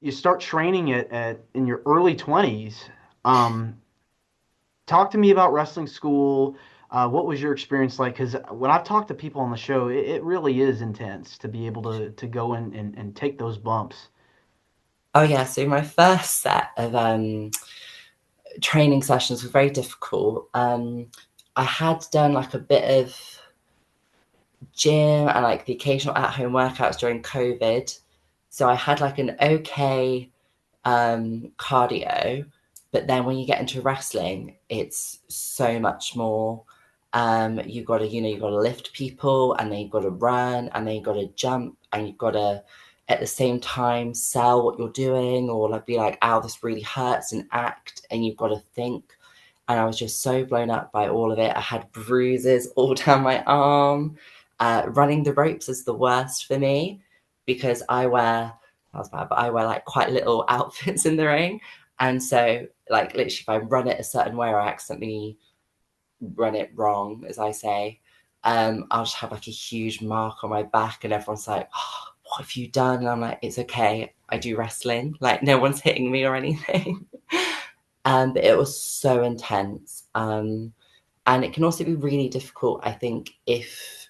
You start training at in your early 20s. Um, Talk to me about wrestling school. What was your experience like? Because when I've talked to people on the show, it really is intense to be able to go in and take those bumps. Oh yeah, so my first set of training sessions were very difficult. I had done like a bit of gym and like the occasional at-home workouts during COVID. So I had like an okay cardio, but then when you get into wrestling, it's so much more. You've got to, you've got to lift people, and then you've got to run, and then you've got to jump, and you've got to at the same time sell what you're doing, or like be like, "Ow, this really hurts," and act, and you've got to think. And I was just so blown up by all of it. I had bruises all down my arm. Running the ropes is the worst for me because I wear that was bad, but I wear like quite little outfits in the ring. And so, like, literally, if I run it a certain way or I accidentally run it wrong, as I say, I'll just have like a huge mark on my back, and everyone's like, "Oh, what have you done?" And I'm like, "It's okay. I do wrestling. Like, no one's hitting me or anything." But it was so intense. And it can also be really difficult, I think, if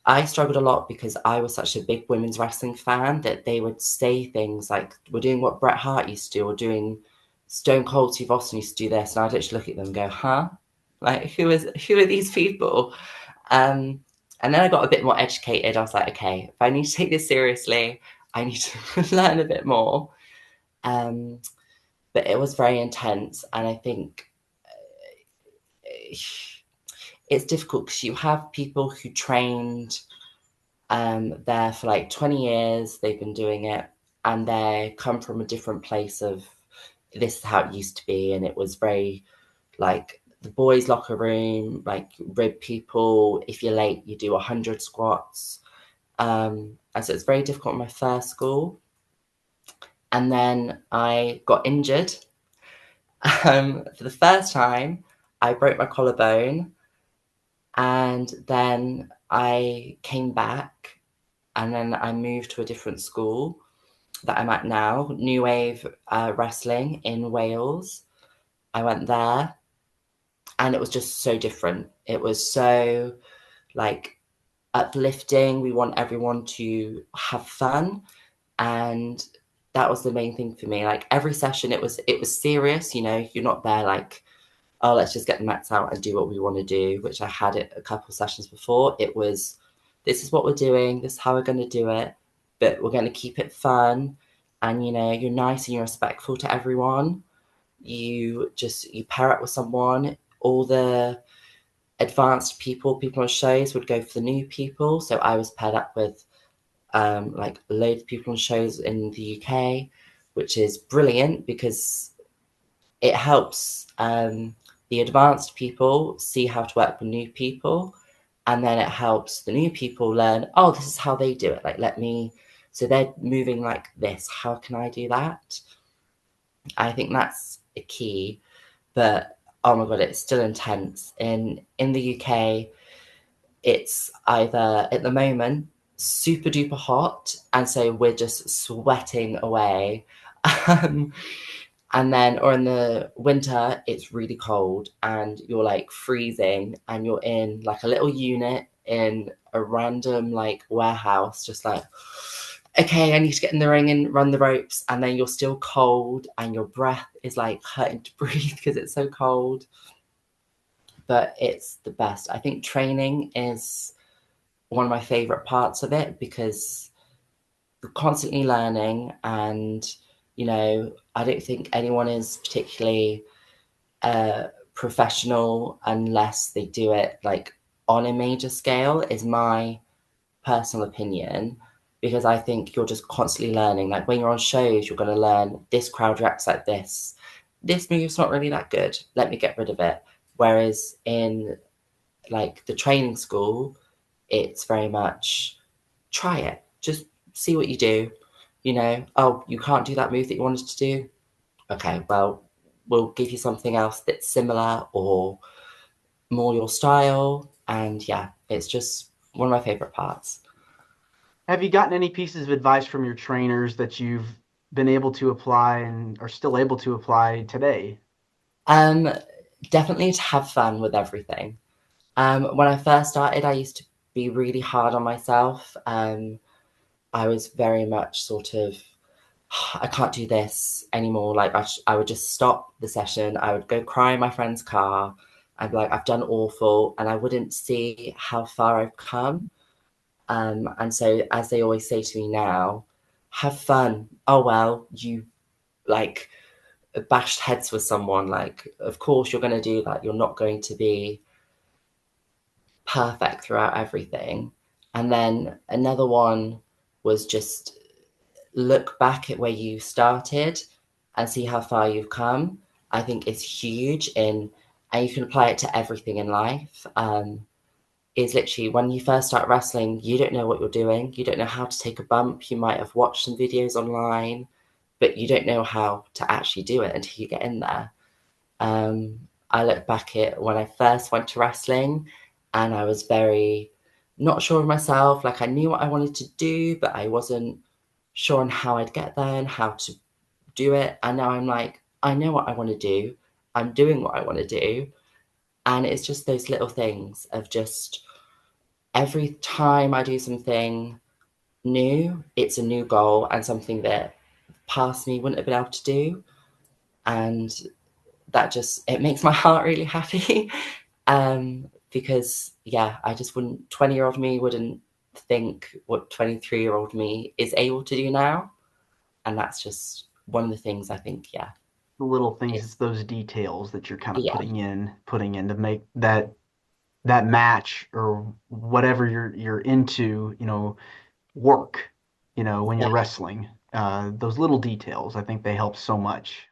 I struggled a lot because I was such a big women's wrestling fan that they would say things like, "We're doing what Bret Hart used to do, or doing Stone Cold Steve Austin used to do this." And I'd literally look at them and go, "Huh? Like, who are these people?" Um, and then I got a bit more educated. I was like, "Okay, if I need to take this seriously, I need to learn a bit more." Um, but it was very intense. And I think it's difficult because you have people who trained there for like 20 years, they've been doing it, and they come from a different place of this is how it used to be. And it was very like the boys' locker room, like rib people. If you're late, you do 100 squats. And so it's very difficult in my first school. And then I got injured. For the first time, I broke my collarbone, and then I came back, and then I moved to a different school that I'm at now, New Wave Wrestling in Wales. I went there, and it was just so different. It was so like uplifting. We want everyone to have fun, and that was the main thing for me. Like every session, it was serious. You're not there like, "Oh, let's just get the mats out and do what we want to do," which I had it a couple of sessions before. It was, "This is what we're doing, this is how we're going to do it, but we're going to keep it fun." And you're nice and you're respectful to everyone. You pair up with someone. All the advanced people on shows would go for the new people. So I was paired up with like loads of people on shows in the UK, which is brilliant because it helps the advanced people see how to work with new people, and then it helps the new people learn, "Oh, this is how they do it, like let me." So they're moving like this, how can I do that? I think that's a key. But oh my god, it's still intense. In the UK, it's either at the moment super duper hot, and so we're just sweating away. um, and then, or in the winter, it's really cold and you're like freezing, and you're in like a little unit in a random like warehouse, just like, "Okay, I need to get in the ring and run the ropes." And then you're still cold and your breath is like hurting to breathe because it's so cold. But it's the best. I think training is one of my favorite parts of it because you're constantly learning. And I don't think anyone is particularly professional unless they do it like on a major scale, is my personal opinion. Because I think you're just constantly learning. Like when you're on shows, you're going to learn this crowd reacts like this move's not really that good, let me get rid of it. Whereas in like the training school, it's very much try it, just see what you do. "Oh, you can't do that move that you wanted to do. Okay, well, we'll give you something else that's similar or more your style." And yeah, it's just one of my favorite parts. Have you gotten any pieces of advice from your trainers that you've been able to apply and are still able to apply today? Um, Definitely to have fun with everything. When I first started, I used to be really hard on myself. I was very much sort of, I can't do this anymore. Like I would just stop the session. I would go cry in my friend's car. I'd be like, I've done awful, and I wouldn't see how far I've come. And so, as they always say to me now, have fun. Oh well, you like bashed heads with someone. Like, of course you're going to do that. You're not going to be perfect throughout everything. And then another one was just look back at where you started and see how far you've come. I think is huge and you can apply it to everything in life. Is literally when you first start wrestling, you don't know what you're doing. You don't know how to take a bump. You might have watched some videos online, but you don't know how to actually do it until you get in there. I look back at when I first went to wrestling and I was very not sure of myself. Like I knew what I wanted to do, but I wasn't sure on how I'd get there and how to do it. And now I'm like, I know what I want to do. I'm doing what I want to do. And it's just those little things of just every time I do something new, it's a new goal and something that past me wouldn't have been able to do. And that just it makes my heart really happy. Because yeah, I just wouldn't 20-year-old me wouldn't think what 23-year-old me is able to do now. And that's just one of the things I think, yeah, The little things, it's is those details that you're kind of yeah, putting in to make that match or whatever you're into, work, when you're yeah. wrestling. Those little details, I think they help so much.